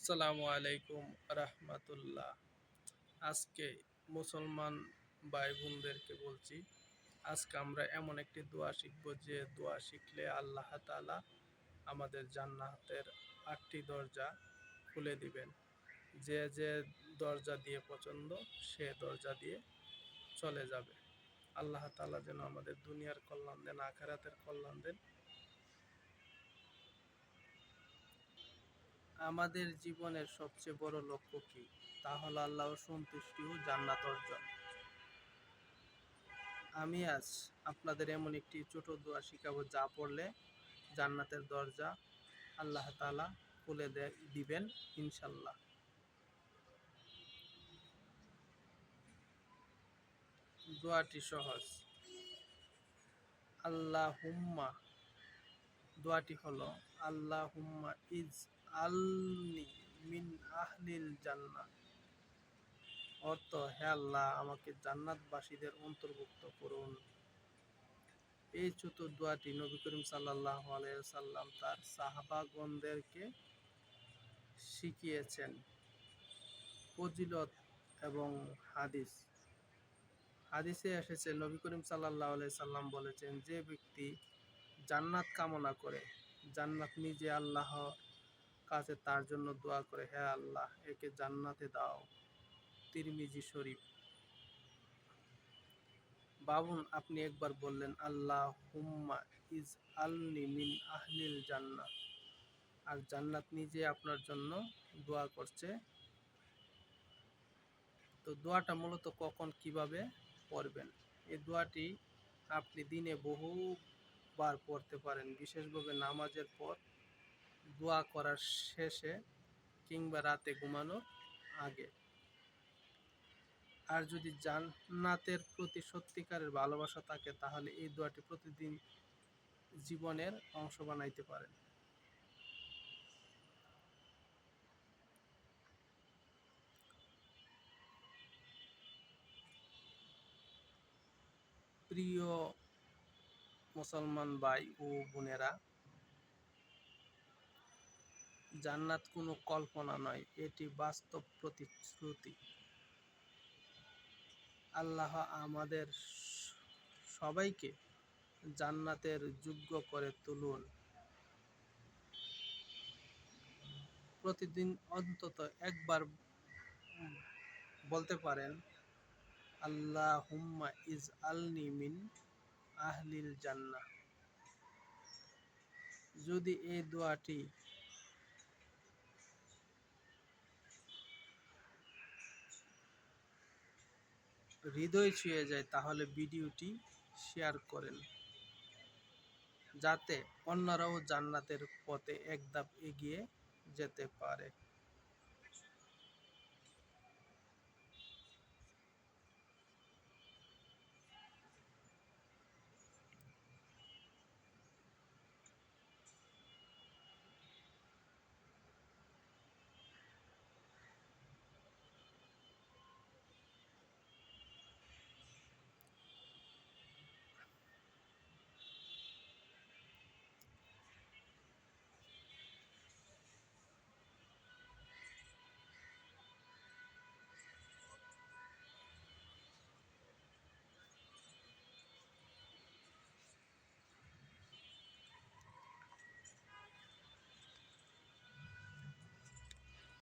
আসসালামু আলাইকুম রাহমাতুল্লাহ। আজকে মুসলমান ভাই বোনদেরকে বলছি, আজকে আমরা এমন একটি দোয়া শিখব যে দোয়া শিখলে আল্লাহ তাআলা আমাদের জান্নাতের ৮টি দরজা খুলে দিবেন। যে যে দরজা দিয়ে পছন্দ সে দরজা দিয়ে চলে যাবে। আল্লাহ তাআলা যেন আমাদের দুনিয়ার কল্যাণ দেন, আখিরাতের কল্যাণ দেন। আমাদের জীবনের সবচেয়ে বড় লক্ষ্য কি? তা হলো আল্লাহর সন্তুষ্টি ও জান্নাত অর্জন। আমি আজ আপনাদের এমন একটি ছোট দোয়া শিখাবো যা পড়লে জান্নাতের দরজা আল্লাহ তাআলা খুলে দিবেন ইনশাল্লাহ। দোয়াটি সহজ। আল্লাহুম্মা, দোয়াটি হলো আল্লাহুম্মা ইজ আলনি মিন আহলিল জান্নাহ। অর্থ, হে আল্লাহ, আমাকে জান্নাতবাসীদের অন্তর্ভুক্ত করুন। এই চতুর দোয়াটি নবী করিম সাল্লাল্লাহু আলাইহি ওয়াসাল্লাম তার সাহাবাগণদেরকে শিখিয়েছেন। ফজিলত এবং হাদিস। হাদিসে এসেছে নবী করিম সাল্লাল্লাহু আলাইহি সাল্লাম বলেছেন, যে ব্যক্তি জান্নাত কামনা করে, জান্নাত নিজে আল্লাহর কাছে তার জন্য দোয়া করে, হে আল্লাহ, একে জান্নাতে দাও। তিরমিজি শরীফ। বাবুন, আপনি একবার বললেন আল্লাহুম্মা ইজ আলনি মিন আহলিল জান্নাহ, আর জান্নাত নিজে আপনার জন্য দোয়া করছে। তো দোয়াটা মূলত কখন কিভাবে পড়বেন? এই দোয়াটি আপনি দিনে বহুবার পড়তে পারেন, বিশেষভাবে নামাজের পর, দোয়া করার শেষে, কিংবা রাতে ঘুমানোর আগে। আর যদি জান্নাতের প্রতি সত্যিকারের ভালোবাসা থাকে তাহলে এই দোয়াটি প্রতিদিন জীবনের অংশ বানাইতে পারেন। প্রিয় মুসলমান ভাই ও বোনেরা, জান্নাত কোনো কল্পনা নয়, এটি বাস্তব প্রতিশ্রুতি। আল্লাহ আমাদের সবাইকে জান্নাতের যোগ্য করে তুলুন। প্রতিদিন অন্তত একবার বলতে পারেন আল্লাহুম্মা ইজ আলনি মিন আহলিল জান্নাহ। যদি এই দোয়াটি হৃদয় ছুঁয়ে যায় তাহলে ভিডিওটি শেয়ার করেন, যাতে অন্যরাও জান্নাতের পথে এক ধাপ এগিয়ে যেতে পারে।